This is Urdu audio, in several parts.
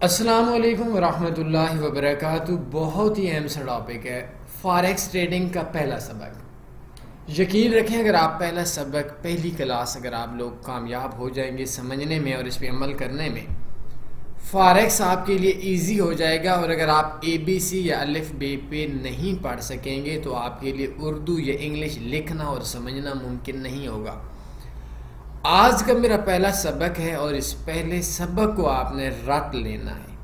السلام علیکم ورحمۃ اللہ وبرکاتہ۔ بہت ہی اہم سا ٹاپک ہے فاریکس ٹریڈنگ کا پہلا سبق۔ یقین رکھیں اگر آپ پہلا سبق پہلی کلاس اگر آپ لوگ کامیاب ہو جائیں گے سمجھنے میں اور اس پہ عمل کرنے میں، فاریکس آپ کے لیے ایزی ہو جائے گا۔ اور اگر آپ اے بی سی یا الف بے پہ نہیں پڑھ سکیں گے تو آپ کے لیے اردو یا انگلش لکھنا اور سمجھنا ممکن نہیں ہوگا۔ آج کا میرا پہلا سبق ہے اور اس پہلے سبق کو آپ نے رٹ لینا ہے،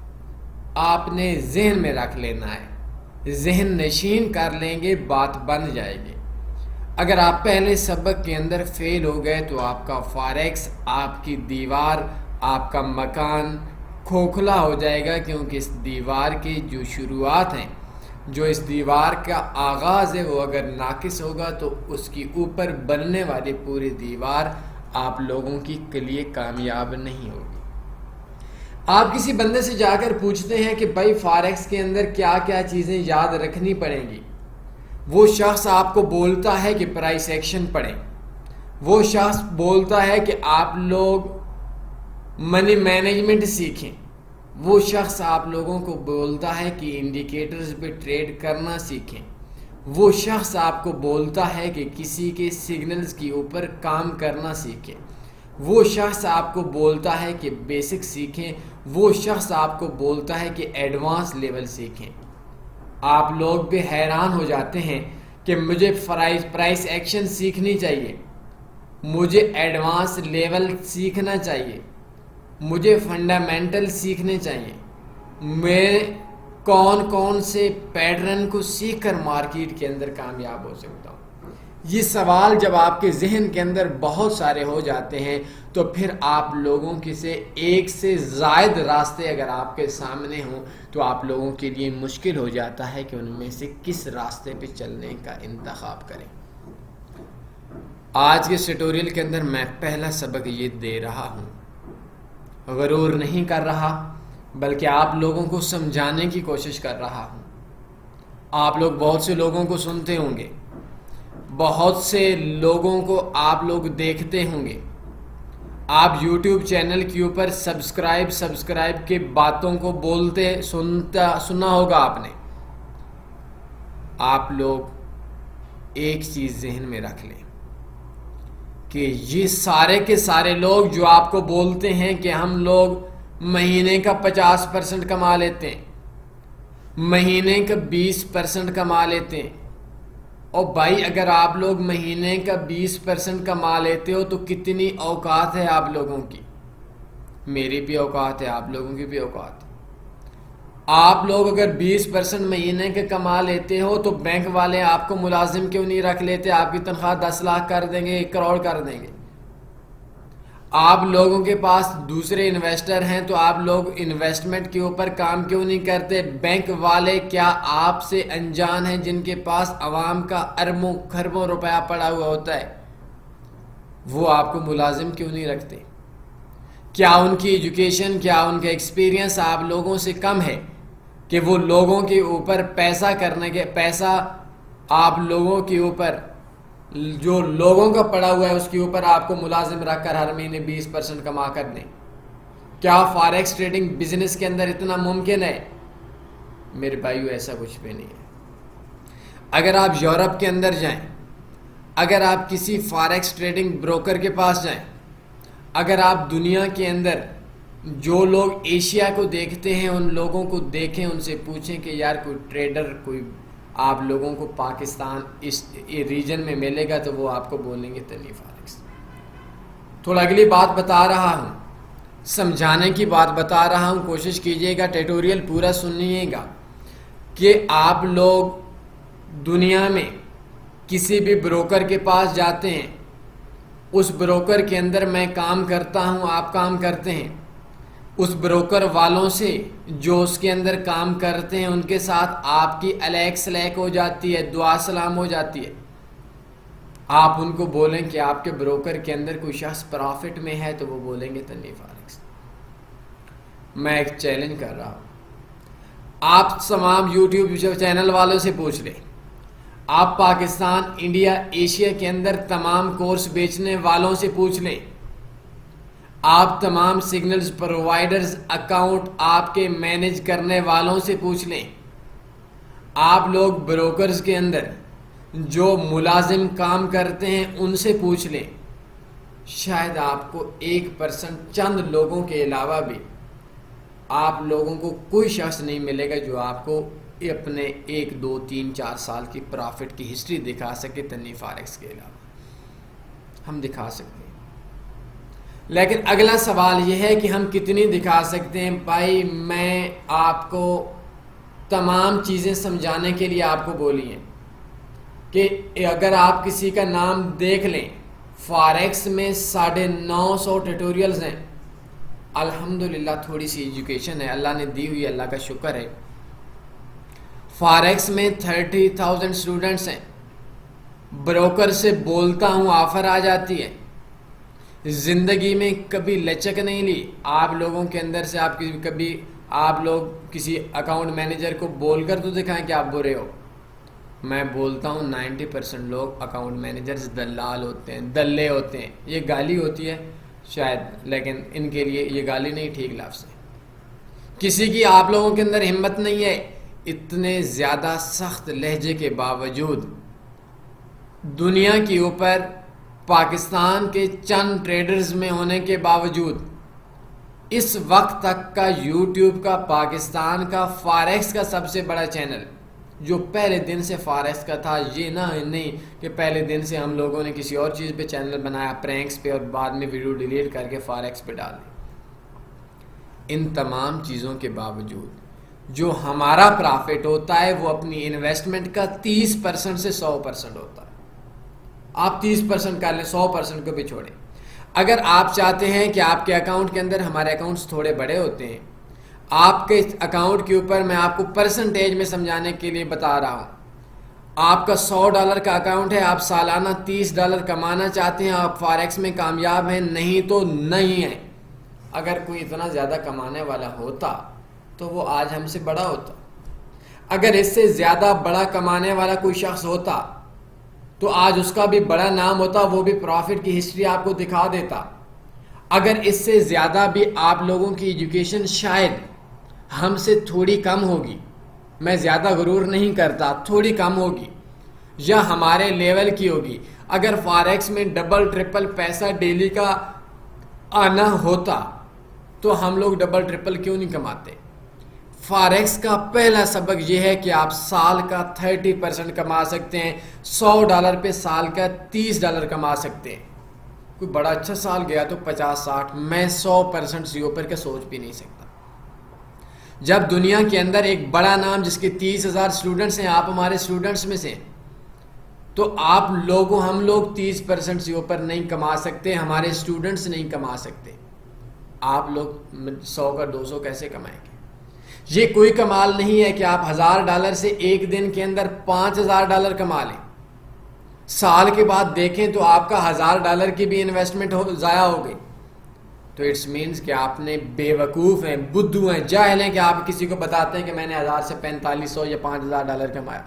آپ نے ذہن میں رکھ لینا ہے، ذہن نشین کر لیں گے بات بن جائے گی۔ اگر آپ پہلے سبق کے اندر فیل ہو گئے تو آپ کا فاریکس، آپ کی دیوار، آپ کا مکان کھوکھلا ہو جائے گا، کیونکہ اس دیوار کی جو شروعات ہیں، جو اس دیوار کا آغاز ہے، وہ اگر ناقص ہوگا تو اس کی اوپر بننے والی پوری دیوار آپ لوگوں کی لیے کامیاب نہیں ہوگی۔ آپ کسی بندے سے جا کر پوچھتے ہیں کہ بھائی فاریکس کے اندر کیا کیا چیزیں یاد رکھنی پڑیں گی، وہ شخص آپ کو بولتا ہے کہ پرائس ایکشن پڑھیں، وہ شخص بولتا ہے کہ آپ لوگ منی مینجمنٹ سیکھیں، وہ شخص آپ لوگوں کو بولتا ہے کہ انڈیکیٹرز پہ ٹریڈ کرنا سیکھیں، وہ شخص آپ کو بولتا ہے کہ کسی کے سگنلز کے اوپر کام کرنا سیکھیں، وہ شخص آپ کو بولتا ہے کہ بیسک سیکھیں، وہ شخص آپ کو بولتا ہے کہ ایڈوانس لیول سیکھیں۔ آپ لوگ بھی حیران ہو جاتے ہیں کہ مجھے پرائس ایکشن سیکھنی چاہیے، مجھے ایڈوانس لیول سیکھنا چاہیے، مجھے فنڈامنٹل سیکھنے چاہیے، میں کون کون سے پیٹرن کو سیکھ کر مارکیٹ کے اندر کامیاب ہو سکتا ہوں۔ یہ سوال جب آپ کے ذہن کے اندر بہت سارے ہو جاتے ہیں تو پھر آپ لوگوں کے سے ایک سے زائد راستے اگر آپ کے سامنے ہوں تو آپ لوگوں کے لیے مشکل ہو جاتا ہے کہ ان میں سے کس راستے پہ چلنے کا انتخاب کریں۔ آج کے ٹیوٹوریل کے اندر میں پہلا سبق یہ دے رہا ہوں، غرور نہیں کر رہا بلکہ آپ لوگوں کو سمجھانے کی کوشش کر رہا ہوں۔ آپ لوگ بہت سے لوگوں کو سنتے ہوں گے، بہت سے لوگوں کو آپ لوگ دیکھتے ہوں گے، آپ یوٹیوب چینل کے اوپر سبسکرائب کے باتوں کو بولتے سنا ہوگا آپ نے۔ آپ لوگ ایک چیز ذہن میں رکھ لیں کہ یہ سارے کے سارے لوگ جو آپ کو بولتے ہیں کہ ہم لوگ مہینے کا 50% کما لیتے ہیں، مہینے کا 20% کما لیتے ہیں، اور بھائی اگر آپ لوگ مہینے کا 20% کما لیتے ہو تو کتنی اوقات ہے آپ لوگوں کی؟ میری بھی اوقات ہے، آپ لوگوں کی بھی اوقات ہے۔ آپ لوگ اگر 20% مہینے کے کما لیتے ہو تو بینک والے آپ کو ملازم کیوں نہیں رکھ لیتے؟ آپ کی تنخواہ 10 لاکھ کر دیں گے، 1 کروڑ کر دیں گے۔ آپ لوگوں کے پاس دوسرے انویسٹر ہیں تو آپ لوگ انویسٹمنٹ کے اوپر کام کیوں نہیں کرتے؟ بینک والے کیا آپ سے انجان ہیں جن کے پاس عوام کا اربوں خربوں روپیہ پڑا ہوا ہوتا ہے؟ وہ آپ کو ملازم کیوں نہیں رکھتے؟ کیا ان کی ایجوکیشن، کیا ان کا ایکسپیرینس آپ لوگوں سے کم ہے کہ وہ لوگوں کے اوپر پیسہ آپ لوگوں کے اوپر جو لوگوں کا پڑا ہوا ہے اس کے اوپر آپ کو ملازم رکھ کر ہر مہینے 20% کما کر دیں؟ کیا فاریکس ٹریڈنگ بزنس کے اندر اتنا ممکن ہے؟ میرے بھائیو ایسا کچھ بھی نہیں ہے۔ اگر آپ یورپ کے اندر جائیں، اگر آپ کسی فاریکس ٹریڈنگ بروکر کے پاس جائیں، اگر آپ دنیا کے اندر جو لوگ ایشیا کو دیکھتے ہیں ان لوگوں کو دیکھیں، ان سے پوچھیں کہ یار کوئی ٹریڈر کوئی آپ لوگوں کو پاکستان اس ریجن میں ملے گا تو وہ آپ کو بولیں گے تنی فاریکس۔ تھوڑا اگلی بات بتا رہا ہوں، سمجھانے کی بات بتا رہا ہوں، کوشش کیجئے گا ٹیٹوریل پورا سنیے گا کہ آپ لوگ دنیا میں کسی بھی بروکر کے پاس جاتے ہیں، اس بروکر کے اندر میں کام کرتا ہوں، آپ کام کرتے ہیں، اس بروکر والوں سے جو اس کے اندر کام کرتے ہیں ان کے ساتھ آپ کی الیک سلیک ہو جاتی ہے، دعا سلام ہو جاتی ہے۔ آپ ان کو بولیں کہ آپ کے بروکر کے اندر کوئی شخص پرافٹ میں ہے تو وہ بولیں گے تنی فاریکس۔ میں ایک چیلنج کر رہا ہوں، آپ تمام یوٹیوب چینل والوں سے پوچھ لیں، آپ پاکستان، انڈیا، ایشیا کے اندر تمام کورس بیچنے والوں سے پوچھ لیں، آپ تمام سگنلز پرووائڈرز اکاؤنٹ آپ کے مینیج کرنے والوں سے پوچھ لیں. آپ لوگ بروکرز کے اندر جو ملازم کام کرتے ہیں ان سے پوچھ لیں. شاید آپ کو 1% چند لوگوں کے علاوہ بھی آپ لوگوں کو کوئی شخص نہیں ملے گا جو آپ کو اپنے 1 2 3 4 سال کی پرافٹ کی ہسٹری دکھا سکے تنی فارکس کے علاوہ. ہم دکھا سکتے ہیں، لیکن اگلا سوال یہ ہے کہ ہم کتنی دکھا سکتے ہیں. بھائی میں آپ کو تمام چیزیں سمجھانے کے لیے آپ کو بولی ہیں کہ اگر آپ کسی کا نام دیکھ لیں، فاریکس میں 950 ٹیوٹوریلز ہیں. الحمدللہ تھوڑی سی ایجوکیشن ہے اللہ نے دی ہوئی، اللہ کا شکر ہے. فاریکس میں 30,000 اسٹوڈنٹس ہیں. بروکر سے بولتا ہوں آفر آ جاتی ہے. زندگی میں کبھی لچک نہیں لی. آپ لوگوں کے اندر سے آپ لوگ کسی اکاؤنٹ مینیجر کو بول کر تو دکھائیں کہ آپ برے ہو. میں بولتا ہوں 90% لوگ اکاؤنٹ مینیجرز دلال ہوتے ہیں، دلے ہوتے ہیں. یہ گالی ہوتی ہے شاید، لیکن ان کے لیے یہ گالی نہیں، ٹھیک لفظ ہے. کسی کی آپ لوگوں کے اندر ہمت نہیں ہے. اتنے زیادہ سخت لہجے کے باوجود دنیا کے اوپر پاکستان کے چند ٹریڈرز میں ہونے کے باوجود اس وقت تک کا یوٹیوب کا پاکستان کا فاریکس کا سب سے بڑا چینل جو پہلے دن سے فاریکس کا تھا. یہ نہیں کہ پہلے دن سے ہم لوگوں نے کسی اور چیز پہ چینل بنایا پرینکس پہ اور بعد میں ویڈیو ڈیلیٹ کر کے فاریکس پہ ڈال دی. ان تمام چیزوں کے باوجود جو ہمارا پرافٹ ہوتا ہے وہ اپنی انویسٹمنٹ کا 30% سے 100% ہوتا ہے. آپ 30% کر لیں، 100% کو بھی چھوڑیں. اگر آپ چاہتے ہیں کہ آپ کے اکاؤنٹ کے اندر، ہمارے اکاؤنٹس تھوڑے بڑے ہوتے ہیں، آپ کے اکاؤنٹ کے اوپر میں آپ کو پرسنٹیج میں سمجھانے کے لیے بتا رہا ہوں. آپ کا $100 کا اکاؤنٹ ہے، آپ سالانہ $30 کمانا چاہتے ہیں، آپ فاریکس میں کامیاب ہیں، نہیں تو نہیں ہیں. اگر کوئی اتنا زیادہ کمانے والا ہوتا تو وہ آج ہم سے بڑا ہوتا. اگر اس سے زیادہ بڑا کمانے والا کوئی شخص ہوتا تو آج اس کا بھی بڑا نام ہوتا، وہ بھی پرافٹ کی ہسٹری آپ کو دکھا دیتا. اگر اس سے زیادہ بھی آپ لوگوں کی ایجوکیشن شاید ہم سے تھوڑی کم ہوگی، میں زیادہ غرور نہیں کرتا، تھوڑی کم ہوگی یا ہمارے لیول کی ہوگی. اگر فاریکس میں ڈبل ٹرپل پیسہ ڈیلی کا آنا ہوتا تو ہم لوگ ڈبل ٹرپل کیوں نہیں کماتے؟ فاریکس کا پہلا سبق یہ ہے کہ آپ سال کا 30% کما سکتے ہیں. $100 پہ سال کا $30 کما سکتے ہیں. کوئی بڑا اچھا سال گیا تو 50-60، میں 100% سے اوپر کے سوچ بھی نہیں سکتا. جب دنیا کے اندر ایک بڑا نام جس کے 30,000 اسٹوڈنٹس ہیں، آپ ہمارے اسٹوڈنٹس میں سے، تو ہم لوگ 30% سے اوپر نہیں کما سکتے، ہمارے اسٹوڈنٹس نہیں کما سکتے. آپ لوگ 100 کا 200 کیسے کمائیں گے؟ یہ کوئی کمال نہیں ہے کہ آپ $1,000 سے ایک دن کے اندر $5,000 کما لیں. سال کے بعد دیکھیں تو آپ کا $1,000 کی بھی انویسٹمنٹ ضائع ہو گئی. تو اٹس مینس کہ آپ نے بے وقوف ہیں، بدھو ہیں، جاہل ہیں کہ آپ کسی کو بتاتے ہیں کہ میں نے 1,000 سے 4,500 یا $5,000 کمایا.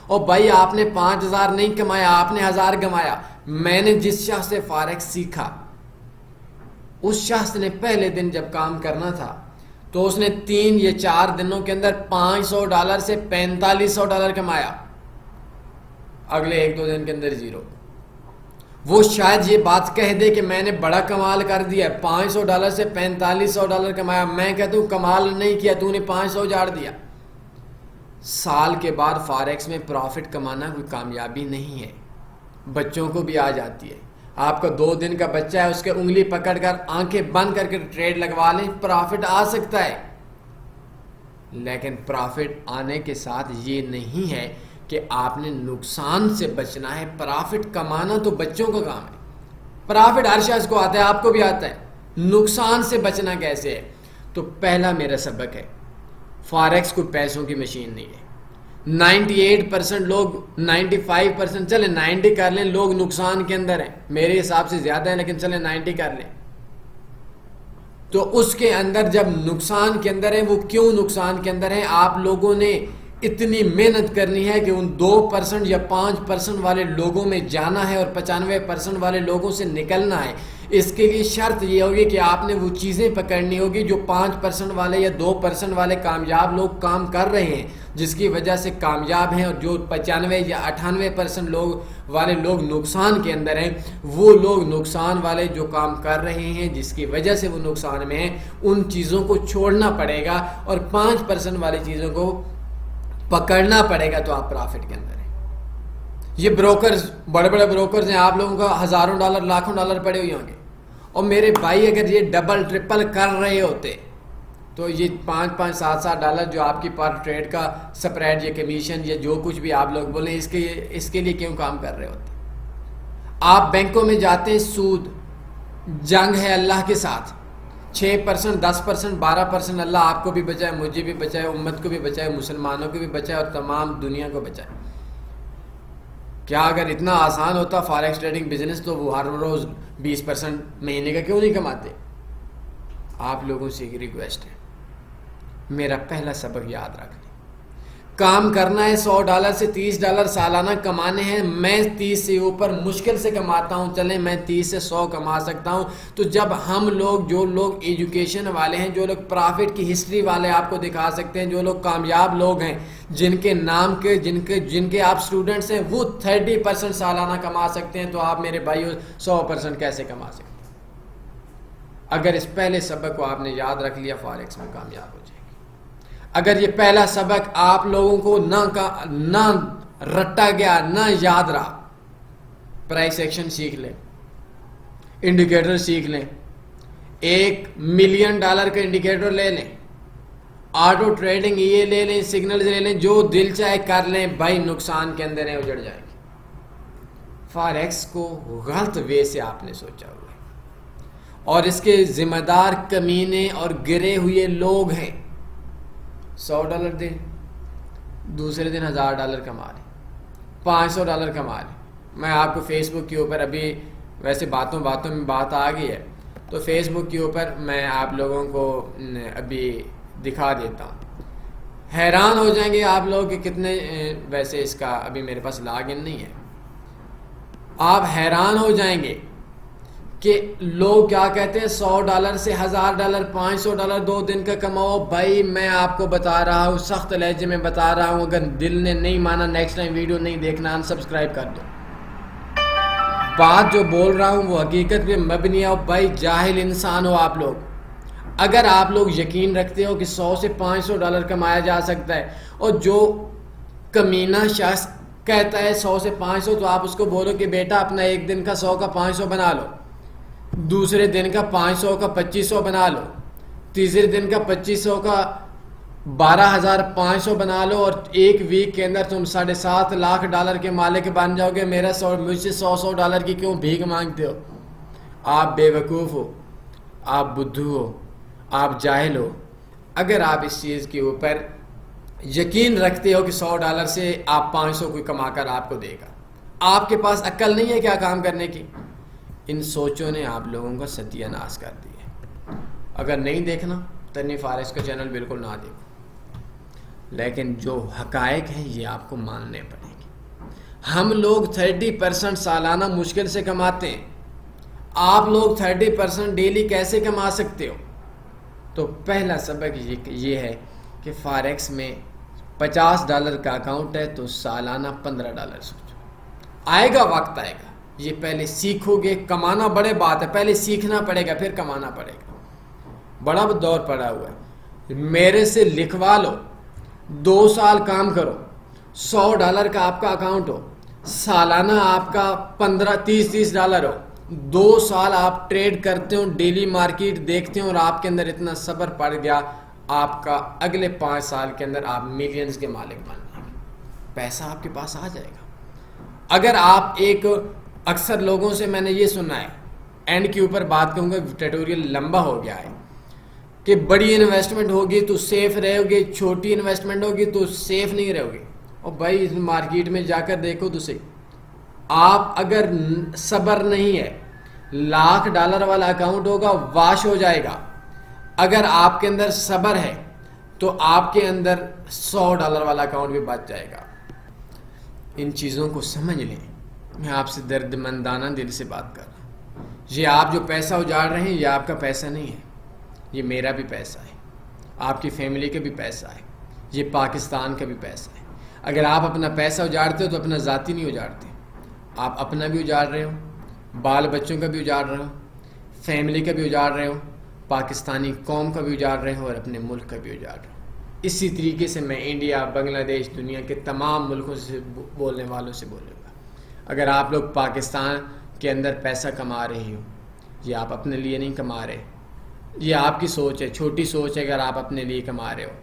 اور بھائی آپ نے 5,000 نہیں کمایا، آپ نے 1,000 کمایا. میں نے جس شخص سے فاریکس سیکھا، اس شخص نے پہلے دن جب کام کرنا تھا تو اس نے 3 یا 4 دنوں کے اندر $500 سے $4,500 کمایا. اگلے 1-2 دن کے اندر زیرو. وہ شاید یہ بات کہہ دے کہ میں نے بڑا کمال کر دیا، $500 سے $4,500 کمایا. میں کہتا ہوں کمال نہیں کیا، تو نے 500 جاڑ دیا. سال کے بعد فاریکس میں پروفٹ کمانا کوئی کامیابی نہیں ہے. بچوں کو بھی آ جاتی ہے. آپ کا 2 دن کا بچہ ہے، اس کے انگلی پکڑ کر آنکھیں بند کر کے ٹریڈ لگوا لیں، پروفٹ آ سکتا ہے. لیکن پروفٹ آنے کے ساتھ یہ نہیں ہے کہ آپ نے نقصان سے بچنا ہے. پروفٹ کمانا تو بچوں کا کام ہے. پروفٹ ہر شخص کو آتا ہے، آپ کو بھی آتا ہے. نقصان سے بچنا کیسے ہے؟ تو پہلا میرا سبق ہے، فاریکس کوئی پیسوں کی مشین نہیں ہے. 98% لوگ، 95% چلیں 90 کر لیں، لوگ نقصان کے اندر ہیں. میرے حساب سے زیادہ ہیں لیکن چلیں 90 کر لیں. تو اس کے اندر جب نقصان کے اندر ہیں، وہ کیوں نقصان کے اندر ہیں؟ آپ لوگوں نے اتنی محنت کرنی ہے کہ ان 2% یا 5% والے لوگوں میں جانا ہے اور 95% والے لوگوں سے نکلنا ہے. اس کے لیے شرط یہ ہوگی کہ آپ نے وہ چیزیں پکڑنی ہوگی جو 5% والے یا 2% والے کامیاب لوگ کام کر رہے ہیں، جس کی وجہ سے کامیاب ہیں، اور جو 95 یا 98% والے لوگ نقصان کے اندر ہیں، وہ لوگ نقصان والے جو کام کر رہے ہیں جس کی وجہ سے وہ نقصان میں ہیں، ان چیزوں کو چھوڑنا پڑے گا اور 5% والی چیزوں کو پکڑنا پڑے گا، تو آپ پرافٹ کے اندر ہیں۔ یہ بروکرز، بڑے بڑے بروکرز ہیں، آپ لوگوں کا ہزاروں ڈالر لاکھوں ڈالر پڑے ہوئے ہوں گے، اور میرے بھائی اگر یہ ڈبل ٹرپل کر رہے ہوتے تو یہ 5-5 7-7 ڈالر جو آپ کی پر ٹریڈ کا سپریڈ یا کمیشن یا جو کچھ بھی آپ لوگ بولیں، اس کے لیے کیوں کام کر رہے ہوتے؟ آپ بینکوں میں جاتے ہیں، سود، جنگ ہے اللہ کے ساتھ، 6%، 10%، 12%، اللہ آپ کو بھی بچائے، مجھے بھی بچائے، امت کو بھی بچائے، مسلمانوں کو بھی بچائے، اور تمام دنیا کو بچائے۔ کیا اگر اتنا آسان ہوتا فاریکس ٹریڈنگ بزنس تو وہ ہر روز 20% مہینے کا کیوں نہیں کماتے؟ آپ لوگوں سے ایک ریکویسٹ ہے، میرا پہلا سبق یاد رکھ لیں، کام کرنا ہے، $100 سے $30 سالانہ کمانے ہیں۔ میں 30 سے اوپر مشکل سے کماتا ہوں، چلیں میں 30 سے 100 کما سکتا ہوں۔ تو جب ہم لوگ، جو لوگ ایجوکیشن والے ہیں، جو لوگ پرافٹ کی ہسٹری والے آپ کو دکھا سکتے ہیں، جو لوگ کامیاب لوگ ہیں، جن کے نام کے جن کے آپ سٹوڈنٹس ہیں، وہ 30% سالانہ کما سکتے ہیں، تو آپ میرے بھائیو 100% کیسے کما سکتے ہیں؟ اگر اس پہلے سبق کو آپ نے یاد رکھ لیا، فاریکس میں کامیاب ہو جائے گی۔ اگر یہ پہلا سبق آپ لوگوں کو نہ رٹا گیا، نہ یاد رہا، پرائس ایکشن سیکھ لیں، انڈیکیٹر سیکھ لیں، $1 ملین کا انڈیکیٹر لے لیں، آٹو ٹریڈنگ یہ لے لیں، سگنلز لے لیں، جو دل چاہے کر لیں، بھائی نقصان کے اندر ہیں، اجڑ جائیں گے۔ فاریکس کو غلط وے سے آپ نے سوچا ہوا ہے، اور اس کے ذمہ دار کمینے اور گرے ہوئے لوگ ہیں۔ $100 دیں، دوسرے دن $1000 کما لیں، $500 کما لیں۔ میں آپ کو فیس بک کے اوپر، ابھی ویسے باتوں میں بات آ گئی ہے، تو فیس بک کے اوپر میں آپ لوگوں کو ابھی دکھا دیتا ہوں، حیران ہو جائیں گے آپ لوگ کہ کتنے، ویسے اس کا ابھی میرے پاس لاگ ان نہیں ہے، آپ حیران ہو جائیں گے کہ لوگ کیا کہتے ہیں، $100 سے $1000، $500 2 دن کا کماؤ۔ بھائی میں آپ کو بتا رہا ہوں، سخت لہجے میں بتا رہا ہوں، اگر دل نے نہیں مانا، نیکسٹ ٹائم ویڈیو نہیں دیکھنا، انسبسکرائب کر دو۔ بات جو بول رہا ہوں وہ حقیقت پہ مبنی ہے۔ بھائی جاہل انسان ہو آپ لوگ، اگر آپ لوگ یقین رکھتے ہو کہ $100 سے $500 کمایا جا سکتا ہے، اور جو کمینہ شخص کہتا ہے 100 سے 500، تو آپ اس کو بولو کہ بیٹا اپنا ایک دن کا 100 کا 500 بنا لو، دوسرے دن کا 500 کا 2500 بنا لو، تیسرے دن کا 2500 کا 12500 بنا لو، اور ایک ویک کے اندر تم $7.5 لاکھ کے مالک بن جاؤ گے۔ مجھ سے $100 کی کیوں بھیک مانگتے ہو؟ آپ بے وقوف ہو، آپ بدھو ہو، آپ جاہل ہو۔ اگر آپ اس چیز کے اوپر یقین رکھتے ہو کہ $100 سے آپ 500 کوئی کما کر آپ کو دے گا، آپ کے پاس عقل نہیں ہے کیا کام کرنے کی؟ ان سوچوں نے آپ لوگوں کا ستیہ ناش کر دیا۔ اگر نہیں دیکھنا تنویر فارس کا چینل بالکل نہ دیکھو، لیکن جو حقائق ہیں یہ آپ کو ماننے پڑیں گے۔ ہم لوگ 30% سالانہ مشکل سے کماتے ہیں، آپ لوگ 30% ڈیلی کیسے کما سکتے ہو؟ تو پہلا سبق یہ ہے کہ فاریکس میں $50 کا اکاؤنٹ ہے تو سالانہ $15 سوچو۔ آئے گا، وقت آئے گا، یہ پہلے سیکھو گے۔ کمانا بڑے بات ہے، پہلے سیکھنا پڑے گا، پھر کمانا پڑے گا۔ بڑا دور پڑا ہوا ہے، میرے سے لکھوا لو، 2 سال کام کرو، $100 کا آپ کا اکاؤنٹ ہو، سالانہ آپ کا $30 ہو، 2 سال آپ ٹریڈ کرتے ہو، ڈیلی مارکیٹ دیکھتے ہو، اور آپ کے اندر اتنا صبر پڑ گیا، آپ کا اگلے 5 سال کے اندر آپ ملینز کے مالک بن جائیں گے، پیسہ آپ کے پاس آ جائے گا۔ اگر آپ اکثر لوگوں سے میں نے یہ سنا ہے، اینڈ کے اوپر بات کروں گا، ٹیٹوریل لمبا ہو گیا ہے، کہ بڑی انویسٹمنٹ ہوگی تو سیف رہو گے، چھوٹی انویسٹمنٹ ہوگی تو سیف نہیں رہو گے۔ اور بھائی مارکیٹ میں جا کر دیکھو تو صحیح، آپ اگر صبر نہیں ہے، $1,00,000 والا اکاؤنٹ ہوگا، واش ہو جائے گا۔ اگر آپ کے اندر صبر ہے تو آپ کے اندر $100 والا اکاؤنٹ بھی بچ جائے گا۔ ان چیزوں کو سمجھ لیں، میں آپ سے درد مندانہ دل سے بات کر رہا ہوں۔ یہ آپ جو پیسہ اجاڑ رہے ہیں یہ آپ کا پیسہ نہیں ہے، یہ میرا بھی پیسہ ہے، آپ کی فیملی کا بھی پیسہ ہے، یہ پاکستان کا بھی پیسہ ہے۔ اگر آپ اپنا پیسہ اجاڑتے ہو تو اپنا ذاتی نہیں اجاڑتے، آپ اپنا بھی اجاڑ رہے ہو، بال بچوں کا بھی اجاڑ رہے ہو، فیملی کا بھی اجاڑ رہے ہو، پاکستانی قوم کا بھی اجاڑ رہے ہو، اور اپنے ملک کا بھی اجاڑ رہے ہو۔ اسی طریقے سے میں انڈیا، بنگلہ دیش، دنیا کے تمام ملکوں سے بولنے والوں سے بولوں گا، اگر آپ لوگ پاکستان کے اندر پیسہ کما رہے ہو، یہ آپ اپنے لیے نہیں کما رہے، یہ آپ کی سوچ ہے، چھوٹی سوچ ہے۔ اگر آپ اپنے لیے کما رہے ہو،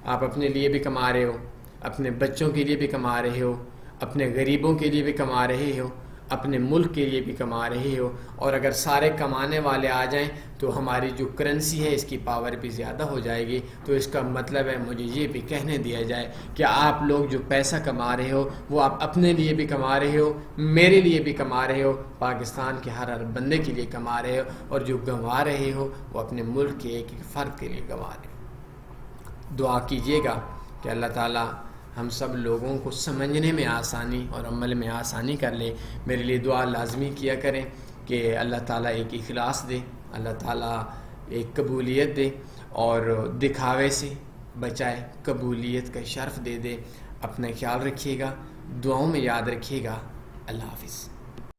آپ اپنے لیے بھی کما رہے ہو، اپنے بچوں کے لیے بھی کما رہے ہو، اپنے غریبوں کے لیے بھی کما رہے ہو، اپنے ملک کے لیے بھی کما رہے ہو، اور اگر سارے کمانے والے آ جائیں تو ہماری جو کرنسی ہے اس کی پاور بھی زیادہ ہو جائے گی۔ تو اس کا مطلب ہے مجھے یہ بھی کہنے دیا جائے کہ آپ لوگ جو پیسہ کما رہے ہو وہ آپ اپنے لیے بھی کما رہے ہو، میرے لیے بھی کما رہے ہو، پاکستان کے ہر بندے کے لیے کما رہے ہو، اور جو گنوا رہے ہو وہ اپنے ملک کے ایک ایک فرد کے لیے گنوا رہے ہو۔ دعا کیجیے گا کہ اللہ تعالیٰ ہم سب لوگوں کو سمجھنے میں آسانی اور عمل میں آسانی کر لے۔ میرے لیے دعا لازمی کیا کریں کہ اللہ تعالیٰ ایک اخلاص دے، اللہ تعالیٰ ایک قبولیت دے، اور دکھاوے سے بچائے، قبولیت کا شرف دے دے۔ اپنا خیال رکھیے گا، دعاؤں میں یاد رکھیے گا۔ اللہ حافظ۔